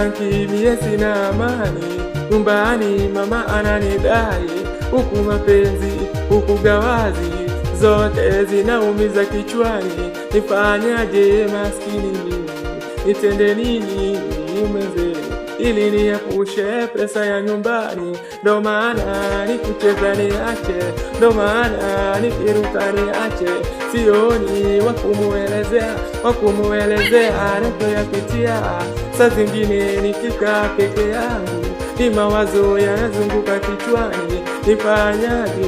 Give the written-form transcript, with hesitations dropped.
banki mie sina amani, nyumbani mama ananidai, huku mapenzi huku gawazi, zote zinaumiza kichwani. Nifanyaje maskini mimi, nitende nini mwenzenu, ili niepushe pesa ya nyumbani? Ndo maana nikucheza niache, ndo maana nikiruka niache. Sioni wakumuelezea nayoyapitia. Saa zingine nikikaa peke yangu, ni mawazo yanazunguka kichwani. Nifanyaje?